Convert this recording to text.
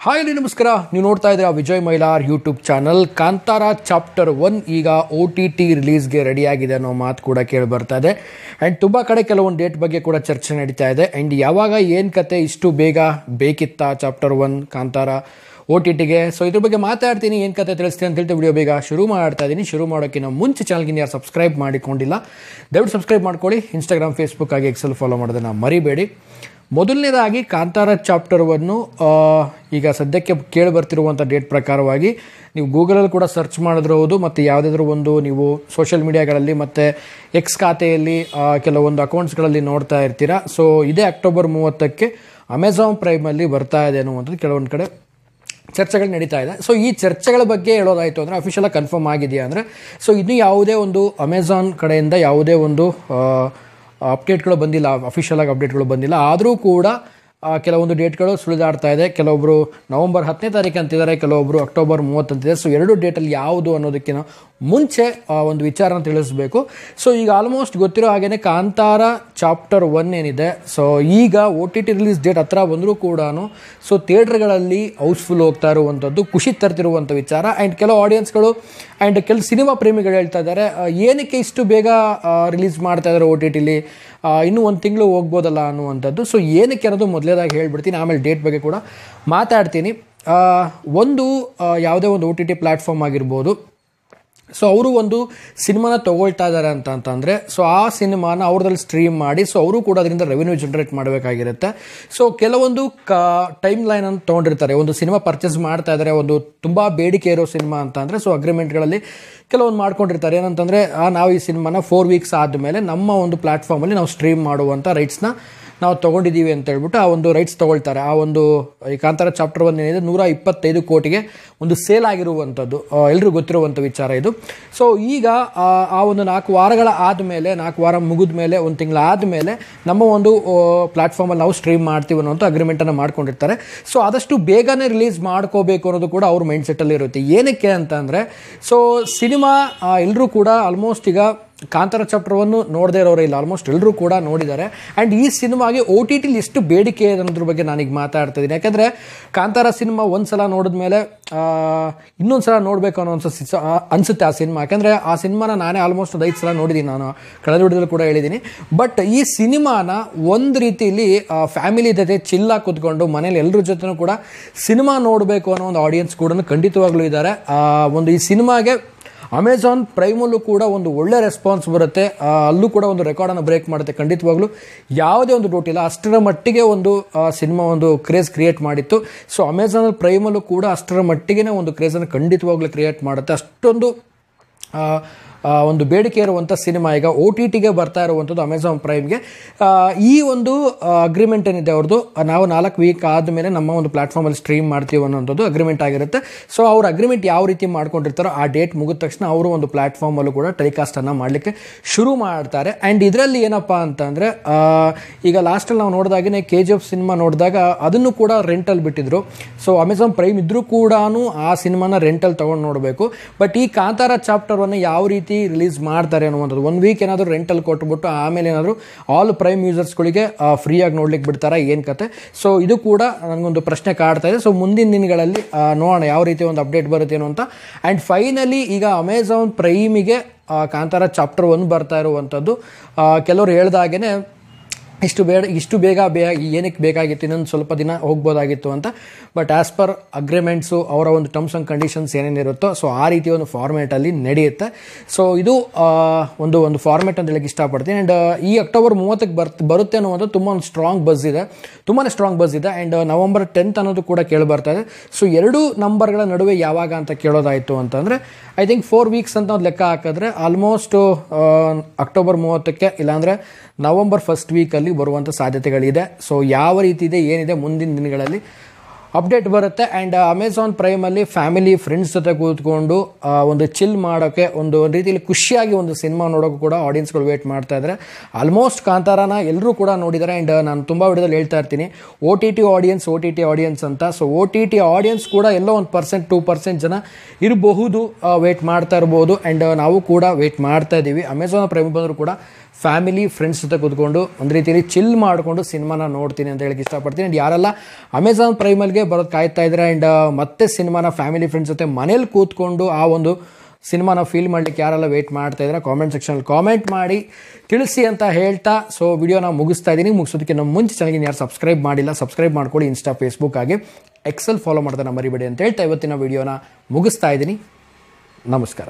Hi ನಮಸ್ಕಾರ. ನೀವು ನೋಡ್ತಾ ಇದ್ದೀರಾ Vijay Mylar YouTube channel. Kantara chapter 1 ಈಗ OTT ರಿಲೀಸ್ಗೆ ರೆಡಿಯಾಗಿದೆ ಅನ್ನೋ ಮಾತು ಕೂಡ ಕೇಳಿ ಬರ್ತಾ ಇದೆ. ಆ್ಯಂಡ್ ತುಂಬ ಕಡೆ ಕೆಲವೊಂದು ಡೇಟ್ ಬಗ್ಗೆ ಕೂಡ ಚರ್ಚೆ ನಡೀತಾ ಇದೆ. ಆ್ಯಂಡ್ ಯಾವಾಗ ಏನು ಕತೆ ಇಷ್ಟು ಬೇಗ ಬೇಕಿತ್ತಾ ಚಾಪ್ಟರ್ 1 ಕಾಂತಾರ OTTಗೆ? ಸೊ ಇದ್ರ ಬಗ್ಗೆ ಮಾತಾಡ್ತೀನಿ, ಏನು ಕತೆ ತಿಳಿಸ್ತೀನಿ ಅಂತ ಹೇಳ್ತಾ ವಿಡಿಯೋ ಬೇಗ ಶುರು ಮಾಡ್ತಾ ಇದ್ದೀನಿ. ಶುರು ಮಾಡೋಕ್ಕಿಂತ ಮುಂಚೆ ಚಾನಲ್ಗೆ ಯಾರು ಸಬ್ಸ್ಕ್ರೈಬ್ ಮಾಡಿಕೊಂಡಿಲ್ಲ ದಯವಿಟ್ಟು ಸಬ್ಸ್ಕ್ರೈಬ್ ಮಾಡ್ಕೊಳ್ಳಿ. ಇನ್ಸ್ಟಾಗ್ರಾಮ್, ಫೇಸ್ಬುಕ್ ಆಗಿ ಎಕ್ಸೆಲ್ ಫಾಲೋ ಮಾಡೋದನ್ನು ಮರಿಬೇಡಿ. ಮೊದಲನೇದಾಗಿ ಕಾಂತಾರ ಚಾಪ್ಟರ್ 1 ಈಗ ಸದ್ಯಕ್ಕೆ ಕೇಳಿ ಬರ್ತಿರುವಂಥ ಡೇಟ್ ಪ್ರಕಾರವಾಗಿ ನೀವು ಗೂಗಲಲ್ಲಿ ಕೂಡ ಸರ್ಚ್ ಮಾಡಿದ್ರಬಹುದು, ಮತ್ತು ಯಾವುದಾದ್ರೂ ಒಂದು ನೀವು ಸೋಷಿಯಲ್ ಮೀಡಿಯಾಗಳಲ್ಲಿ ಮತ್ತು ಎಕ್ಸ್ ಖಾತೆಯಲ್ಲಿ ಕೆಲವೊಂದು ಅಕೌಂಟ್ಸ್ಗಳಲ್ಲಿ ನೋಡ್ತಾ ಇರ್ತೀರಾ. ಸೊ ಇದೇ ಅಕ್ಟೋಬರ್ 30ಕ್ಕೆ ಅಮೆಝಾನ್ ಪ್ರೈಮಲ್ಲಿ ಬರ್ತಾ ಇದೆ ಅನ್ನುವಂಥದ್ದು ಕೆಲವೊಂದು ಕಡೆ ಚರ್ಚೆಗಳು ನಡೀತಾ ಇದೆ. ಸೊ ಈ ಚರ್ಚೆಗಳ ಬಗ್ಗೆ ಹೇಳೋದಾಯಿತು ಅಂದರೆ ಅಫಿಷಿಯಲಾಗಿ ಕನ್ಫರ್ಮ್ ಆಗಿದೆಯಾ ಅಂದರೆ, ಸೊ ಇನ್ನೂ ಯಾವುದೇ ಒಂದು ಅಮೆಝಾನ್ ಕಡೆಯಿಂದ ಯಾವುದೇ ಒಂದು ಅಪ್ಡೇಟ್ಗಳು ಬಂದಿಲ್ಲ, ಅಫಿಷಿಯಲಾಗಿ ಅಪ್ಡೇಟ್ಗಳು ಬಂದಿಲ್ಲ. ಆದರೂ ಕೂಡ ಕೆಲವೊಂದು ಡೇಟ್ಗಳು ಸುಳಿದಾಡ್ತಾ ಇದೆ. ಕೆಲವೊಬ್ಬರು ನವೆಂಬರ್ 10ನೇ ತಾರೀಕು ಅಂತಿದ್ದಾರೆ, ಕೆಲವೊಬ್ಬರು ಅಕ್ಟೋಬರ್ 30 ಅಂತಿದ್ದಾರೆ. ಸೊ ಎರಡು ಡೇಟಲ್ಲಿ ಯಾವುದು ಅನ್ನೋದಕ್ಕಿಂತ ಮುಂಚೆ ಒಂದು ವಿಚಾರನ ತಿಳಿಸ್ಬೇಕು. ಸೊ ಈಗ ಆಲ್ಮೋಸ್ಟ್ ಗೊತ್ತಿರೋ ಹಾಗೇನೆ ಕಾಂತಾರ ಚಾಪ್ಟರ್ 1 ಏನಿದೆ, ಸೊ ಈಗ OTT ರಿಲೀಸ್ ಡೇಟ್ ಹತ್ರ ಬಂದರೂ ಕೂಡ ಸೊ ಥಿಯೇಟ್ರ್ಗಳಲ್ಲಿ ಹೌಸ್ಫುಲ್ ಹೋಗ್ತಾ ಇರುವಂಥದ್ದು ಖುಷಿ ತರ್ತಿರುವಂಥ ವಿಚಾರ. ಆ್ಯಂಡ್ ಕೆಲವು ಆಡಿಯನ್ಸ್ಗಳು ಆ್ಯಂಡ್ ಕೆಲವು ಸಿನಿಮಾ ಪ್ರೇಮಿಗಳು ಹೇಳ್ತಾ ಇದ್ದಾರೆ, ಏನಕ್ಕೆ ಇಷ್ಟು ಬೇಗ ರಿಲೀಸ್ ಮಾಡ್ತಾ ಇದ್ದಾರೆ OTTಲಿ, ಇನ್ನೂ ಒಂದು ತಿಂಗಳು ಹೋಗ್ಬೋದಲ್ಲ ಅನ್ನುವಂಥದ್ದು. ಸೊ ಏನಕ್ಕೆ ಅನ್ನೋದು ಮೊದಲೇದಾಗಿ ಹೇಳ್ಬಿಡ್ತೀನಿ, ಆಮೇಲೆ ಡೇಟ್ ಬಗ್ಗೆ ಕೂಡ ಮಾತಾಡ್ತೀನಿ. ಒಂದು ಯಾವುದೇ ಒಂದು OTT ಪ್ಲ್ಯಾಟ್ಫಾರ್ಮ್ ಆಗಿರ್ಬೋದು, ಸೊ ಅವರು ಒಂದು ಸಿನಿಮಾನ ತೊಗೊಳ್ತಾ ಇದ್ದಾರೆ ಅಂತಂದರೆ ಸೊ ಆ ಸಿನಿಮಾನ ಅವ್ರದಲ್ಲಿ ಸ್ಟ್ರೀಮ್ ಮಾಡಿ ಸೊ ಅವರು ಕೂಡ ಅದರಿಂದ ರೆವೆನ್ಯೂ ಜನ್ರೇಟ್ ಮಾಡಬೇಕಾಗಿರುತ್ತೆ. ಸೊ ಕೆಲವೊಂದು ಟೈಮ್ ಲೈನನ್ನು ತೊಗೊಂಡಿರ್ತಾರೆ. ಒಂದು ಸಿನಿಮಾ ಪರ್ಚೇಸ್ ಮಾಡ್ತಾ ಇದ್ದಾರೆ, ಒಂದು ತುಂಬ ಬೇಡಿಕೆ ಇರೋ ಸಿನಿಮಾ ಅಂತಂದರೆ ಸೊ ಅಗ್ರಿಮೆಂಟ್ಗಳಲ್ಲಿ ಕೆಲವೊಂದು ಮಾಡ್ಕೊಂಡಿರ್ತಾರೆ. ಏನಂತಂದರೆ ನಾವು ಈ ಸಿನಿಮಾನ 4 ವೀಕ್ಸ್ ಆದಮೇಲೆ ನಮ್ಮ ಒಂದು ಪ್ಲ್ಯಾಟ್ಫಾರ್ಮಲ್ಲಿ ನಾವು ಸ್ಟ್ರೀಮ್ ಮಾಡುವಂಥ ರೈಟ್ಸ್ನ ನಾವು ತೊಗೊಂಡಿದ್ದೀವಿ ಅಂತ ಹೇಳ್ಬಿಟ್ಟು ಆ ಒಂದು ರೈಟ್ಸ್ ತೊಗೊಳ್ತಾರೆ. ಆ ಒಂದು ಈ ಕಾಂತಾರ ಚಾಪ್ಟರ್ 1 ಏನಿದೆ 125 ಕೋಟಿಗೆ ಒಂದು ಸೇಲ್ ಆಗಿರುವಂಥದ್ದು ಎಲ್ರಿಗೂ ಗೊತ್ತಿರುವಂಥ ವಿಚಾರ ಇದು. ಸೊ ಈಗ ಆ ಒಂದು 4 ವಾರಗಳ ಆದಮೇಲೆ, 4 ವಾರ ಮುಗಿದ ಮೇಲೆ, 1 ತಿಂಗಳ ಆದಮೇಲೆ ನಮ್ಮ ಒಂದು ಪ್ಲ್ಯಾಟ್ಫಾರ್ಮಲ್ಲಿ ನಾವು ಸ್ಟ್ರೀಮ್ ಮಾಡ್ತೀವಿ ಅನ್ನೋಂಥ ಅಗ್ರಿಮೆಂಟನ್ನು ಮಾಡ್ಕೊಂಡಿರ್ತಾರೆ. ಸೊ ಆದಷ್ಟು ಬೇಗನೆ ರಿಲೀಸ್ ಮಾಡ್ಕೋಬೇಕು ಅನ್ನೋದು ಕೂಡ ಅವ್ರ ಮೈಂಡ್ ಸೆಟ್ಟಲ್ಲಿ ಇರುತ್ತೆ. ಏನಕ್ಕೆ ಅಂತ ಅಂದರೆ, ಸೊ ಸಿನಿಮಾ ಎಲ್ಲರೂ ಕೂಡ ಆಲ್ಮೋಸ್ಟ್ ಈಗ ಕಾಂತಾರ ಚಾಪ್ಟರ್ 1 ನೋಡದೇ ಇರೋರು ಇಲ್ಲ, ಆಲ್ಮೋಸ್ಟ್ ಎಲ್ಲರೂ ಕೂಡ ನೋಡಿದ್ದಾರೆ. ಆ್ಯಂಡ್ ಈ ಸಿನಿಮಾಗೆ OTTಲಿ ಎಷ್ಟು ಬೇಡಿಕೆ ಇದೆ ಅನ್ನೋದ್ರ ಬಗ್ಗೆ ನಾನೀಗ ಮಾತಾಡ್ತಾ ಇದ್ದೀನಿ. ಯಾಕೆಂದರೆ ಕಾಂತಾರ ಸಿನಿಮಾ ಒಂದು ಸಲ ನೋಡಿದ್ಮೇಲೆ ಇನ್ನೊಂದು ಸಲ ನೋಡಬೇಕು ಅನ್ನೋ ಅನಿಸುತ್ತೆ ಆ ಸಿನಿಮಾ. ಯಾಕೆಂದರೆ ಆ ಸಿನಿಮಾನ ನಾನೇ ಆಲ್ಮೋಸ್ಟ್ 5 ಸಲ ನೋಡಿದ್ದೀನಿ, ನಾನು ಕಳೆದ ವಿಡಿಯೋದಲ್ಲಿ ಕೂಡ ಹೇಳಿದ್ದೀನಿ. ಬಟ್ ಈ ಸಿನಿಮಾನ ಒಂದು ರೀತಿಯಲ್ಲಿ ಫ್ಯಾಮಿಲಿ ಜೊತೆ ಚಿಲ್ಲಾಗಿ ಕೂತ್ಕೊಂಡು ಮನೇಲಿ ಎಲ್ಲರ ಜೊತೆನೂ ಕೂಡ ಸಿನಿಮಾ ನೋಡಬೇಕು ಅನ್ನೋ ಒಂದು ಆಡಿಯನ್ಸ್ ಕೂಡ ಖಂಡಿತವಾಗ್ಲೂ ಇದ್ದಾರೆ. ಒಂದು ಈ ಸಿನಿಮಾಗೆ ಅಮೆಝಾನ್ ಪ್ರೈಮಲ್ಲೂ ಕೂಡ ಒಂದು ಒಳ್ಳೆ ರೆಸ್ಪಾನ್ಸ್ ಬರುತ್ತೆ, ಅಲ್ಲೂ ಕೂಡ ಒಂದು ರೆಕಾರ್ಡನ್ನು ಬ್ರೇಕ್ ಮಾಡುತ್ತೆ. ಖಂಡಿತವಾಗ್ಲೂ ಯಾವುದೇ ಒಂದು ಡೌಟ್ ಇಲ್ಲ, ಅಷ್ಟರ ಮಟ್ಟಿಗೆ ಒಂದು ಸಿನಿಮಾ ಒಂದು ಕ್ರೇಜ್ ಕ್ರಿಯೇಟ್ ಮಾಡಿತ್ತು. ಸೊ ಅಮೆಝಾನ್ ಪ್ರೈಮಲ್ಲೂ ಕೂಡ ಅಷ್ಟರ ಮಟ್ಟಿಗೆ ಒಂದು ಕ್ರೇಜನ್ನು ಖಂಡಿತವಾಗ್ಲೂ ಕ್ರಿಯೇಟ್ ಮಾಡುತ್ತೆ. ಅಷ್ಟೊಂದು ಒಂದು ಬೇಡಿಕೆ ಇರುವಂಥ ಸಿನಿಮಾ ಈಗ OTTಗೆ ಬರ್ತಾ ಇರುವಂಥದ್ದು ಅಮೆಝಾನ್ ಪ್ರೈಮ್ಗೆ. ಈ ಒಂದು ಅಗ್ರಿಮೆಂಟ್ ಏನಿದೆ ಅವ್ರದ್ದು, ನಾವು 4 ವೀಕ್ ಆದಮೇಲೆ ನಮ್ಮ ಒಂದು ಪ್ಲ್ಯಾಟ್ಫಾರ್ಮಲ್ಲಿ ಸ್ಟ್ರೀಮ್ ಮಾಡ್ತೀವಿ ಅನ್ನೋಂಥದ್ದು ಅಗ್ರಿಮೆಂಟ್ ಆಗಿರುತ್ತೆ. ಸೊ ಅವ್ರ ಅಗ್ರಿಮೆಂಟ್ ಯಾವ ರೀತಿ ಮಾಡ್ಕೊಂಡಿರ್ತಾರೋ ಆ ಡೇಟ್ ಮುಗಿದ ತಕ್ಷಣ ಅವರು ಒಂದು ಪ್ಲ್ಯಾಟ್ಫಾರ್ಮಲ್ಲೂ ಕೂಡ ಟೆಲಿಕಾಸ್ಟನ್ನು ಮಾಡಲಿಕ್ಕೆ ಶುರು ಮಾಡ್ತಾರೆ. ಆ್ಯಂಡ್ ಇದರಲ್ಲಿ ಏನಪ್ಪ ಅಂತಂದರೆ, ಈಗ ಲಾಸ್ಟಲ್ಲಿ ನಾವು ನೋಡಿದಾಗೇ KGF ಸಿನಿಮಾ ನೋಡಿದಾಗ ಅದನ್ನು ಕೂಡ ರೆಂಟಲ್ಲಿ ಬಿಟ್ಟಿದ್ರು. ಸೊ ಅಮೆಝಾನ್ ಪ್ರೈಮ್ ಇದ್ರೂ ಕೂಡ ಆ ಸಿನಿಮಾನ ರೆಂಟಲ್ಲಿ ತೊಗೊಂಡು ನೋಡಬೇಕು. ಬಟ್ ಈ ಕಾಂತಾರ ಚಾಪ್ಟರ್ 1 ಯಾವ ರೀತಿ ರಿಲೀಸ್ ಮಾಡ್ತಾರೆ ಅನ್ನುವಂಥದ್ದು, 1 ವೀಕ್ ಏನಾದರೂ ರೆಂಟಲ್ ಕೊಟ್ಬಿಟ್ಟು ಆಮೇಲೆ ಏನಾದರೂ ಆಲ್ ಪ್ರೈಮ್ ಯೂಸರ್ಸ್ಗಳಿಗೆ ಫ್ರೀಯಾಗಿ ನೋಡ್ಲಿಕ್ಕೆ ಬಿಡ್ತಾರಾ, ಏನು ಕತೆ? ಸೊ ಇದು ಕೂಡ ನನಗೊಂದು ಪ್ರಶ್ನೆ ಕಾಡ್ತಾ ಇದೆ. ಸೊ ಮುಂದಿನ ದಿನಗಳಲ್ಲಿ ನೋಡೋಣ ಯಾವ ರೀತಿ ಒಂದು ಅಪ್ಡೇಟ್ ಬರುತ್ತೇನೋ ಅಂತ. ಆ್ಯಂಡ್ ಫೈನಲಿ ಈಗ ಅಮೆಝಾನ್ ಪ್ರೈಮಿಗೆ ಕಾಂತಾರ ಚಾಪ್ಟರ್ 1 ಬರ್ತಾ ಇರುವಂಥದ್ದು ಕೆಲವರು ಹೇಳ್ದಾಗೇ ಇಷ್ಟು ಬೇಗ ಏನಕ್ಕೆ ಬೇಕಾಗಿತ್ತು, ಇನ್ನೊಂದು ಸ್ವಲ್ಪ ದಿನ ಹೋಗ್ಬೋದಾಗಿತ್ತು ಅಂತ. ಬಟ್ ಆ್ಯಸ್ ಪರ್ ಅಗ್ರಿಮೆಂಟ್ಸು ಅವರ ಒಂದು ಟರ್ಮ್ಸ್ ಆ್ಯಂಡ್ ಕಂಡೀಷನ್ಸ್ ಏನೇನಿರುತ್ತೋ ಸೊ ಆ ರೀತಿ ಒಂದು ಫಾರ್ಮೇಟಲ್ಲಿ ನಡೆಯುತ್ತೆ. ಸೊ ಇದು ಒಂದು ಫಾರ್ಮೇಟ್ ಅಂತ ಹೇಳಕ್ಕೆ ಇಷ್ಟಪಡ್ತೀನಿ. ಆ್ಯಂಡ್ ಈ ಅಕ್ಟೋಬರ್ 30ಕ್ಕೆ ಬರುತ್ತೆ ಅನ್ನೋದು ತುಂಬ ಒಂದು ಸ್ಟ್ರಾಂಗ್ ಬಸ್ ಇದೆ, ತುಂಬಾ ಸ್ಟ್ರಾಂಗ್ ಬಸ್ ಇದೆ. ಆ್ಯಂಡ್ ನವೆಂಬರ್ 10th ಅನ್ನೋದು ಕೂಡ ಕೇಳಿ ಬರ್ತಾ ಇದೆ. ಸೊ 2 ನಂಬರ್ಗಳ ನಡುವೆ ಯಾವಾಗ ಅಂತ ಕೇಳೋದಾಯಿತು ಅಂತಂದರೆ, ಐ ಥಿಂಕ್ 4 ವೀಕ್ಸ್ ಅಂತ ಒಂದು ಲೆಕ್ಕ ಹಾಕಿದ್ರೆ ಆಲ್ಮೋಸ್ಟ್ ಅಕ್ಟೋಬರ್ 30ಕ್ಕೆ ಇಲ್ಲಾಂದರೆ ನವೆಂಬರ್ 1st ವೀಕಲ್ಲಿ ಬರುವಂಥ ಸಾಧ್ಯತೆಗಳಿದೆ. ಸೊ ಯಾವ ರೀತಿ ಇದೆ ಏನಿದೆ ಮುಂದಿನ ದಿನಗಳಲ್ಲಿ ಅಪ್ಡೇಟ್ ಬರುತ್ತೆ. ಆ್ಯಂಡ್ ಅಮೆಝಾನ್ ಪ್ರೈಮಲ್ಲಿ ಫ್ಯಾಮಿಲಿ ಫ್ರೆಂಡ್ಸ್ ಜೊತೆ ಕೂತ್ಕೊಂಡು ಒಂದು ಚಿಲ್ ಮಾಡೋಕ್ಕೆ ಒಂದು ರೀತಿಯಲ್ಲಿ ಖುಷಿಯಾಗಿ ಒಂದು ಸಿನಿಮಾ ನೋಡೋಕ್ಕೂ ಕೂಡ ಆಡಿಯನ್ಸ್ಗಳು ವೇಟ್ ಮಾಡ್ತಾ ಇದ್ದಾರೆ. ಆಲ್ಮೋಸ್ಟ್ ಕಾಂತಾರನ ಎಲ್ಲರೂ ಕೂಡ ನೋಡಿದ್ದಾರೆ. ಆ್ಯಂಡ್ ನಾನು ತುಂಬ ವಿಡಿಯೋದಲ್ಲಿ ಹೇಳ್ತಾ ಇರ್ತೀನಿ OTT ಆಡಿಯನ್ಸ್ ಅಂತ. ಸೊ OTT ಆಡಿಯನ್ಸ್ ಕೂಡ ಎಲ್ಲೋ 1% 2% ಜನ ಇರಬಹುದು, ವೇಟ್ ಮಾಡ್ತಾ ಇರ್ಬೋದು. ಆ್ಯಂಡ್ ನಾವು ಕೂಡ ವೇಟ್ ಮಾಡ್ತಾ ಇದ್ದೀವಿ. ಅಮೆಝಾನ್ ಪ್ರೈಮ್ ಬಂದರೂ ಕೂಡ ಫ್ಯಾಮಿಲಿ ಫ್ರೆಂಡ್ಸ್ ಜೊತೆ ಕೂತ್ಕೊಂಡು ಒಂದು ರೀತಿಯಲ್ಲಿ ಚಿಲ್ ಮಾಡಿಕೊಂಡು ಸಿನಿಮಾನ ನೋಡ್ತೀನಿ ಅಂತ ಹೇಳಕ್ಕೆ ಇಷ್ಟಪಡ್ತೀನಿ. ಆ್ಯಂಡ್ ಯಾರೆಲ್ಲ ಅಮೆಝಾನ್ ಪ್ರೈಮಲ್ಗೆ ಬರೋದು ಕಾಯ್ತಾ ಇದ್ದಾರೆ ಆ್ಯಂಡ್ ಮತ್ತೆ ಸಿನಿಮಾನ ಫ್ಯಾಮಿಲಿ ಫ್ರೆಂಡ್ಸ್ ಜೊತೆ ಮನೇಲಿ ಕೂತ್ಕೊಂಡು ಆ ಒಂದು ಸಿನಿಮಾನ ಫೀಲ್ ಮಾಡಲಿಕ್ಕೆ ಯಾರೆಲ್ಲ ವೆಯ್ಟ್ ಮಾಡ್ತಾ ಇದ್ದಾರೆ ಕಾಮೆಂಟ್ ಸೆಕ್ಷನಲ್ಲಿ ಕಾಮೆಂಟ್ ಮಾಡಿ ತಿಳಿಸಿ ಅಂತ ಹೇಳ್ತಾ ಸೊ ವಿಡಿಯೋನ ಮುಗಿಸ್ತಾ ಇದ್ದೀನಿ. ಮುಗಿಸೋದಕ್ಕೆ ನಮ್ಮ ಮುಂಚೆ ಚಾನಲ್ಗೆ ಯಾರು ಸಬ್ಸ್ಕ್ರೈಬ್ ಮಾಡಿಲ್ಲ ಸಬ್ಸ್ಕ್ರೈಬ್ ಮಾಡ್ಕೊಳ್ಳಿ. ಇನ್ಸ್ಟಾ ಫೇಸ್ಬುಕ್ ಆಗಿ ಎಕ್ಸೆಲ್ ಫಾಲೋ ಮಾಡೋದನ್ನ ಮರಿಬೇಡಿ ಅಂತ ಹೇಳ್ತಾ ಇವತ್ತಿನ ವಿಡಿಯೋನ ಮುಗಿಸ್ತಾ ಇದ್ದೀನಿ. ನಮಸ್ಕಾರ.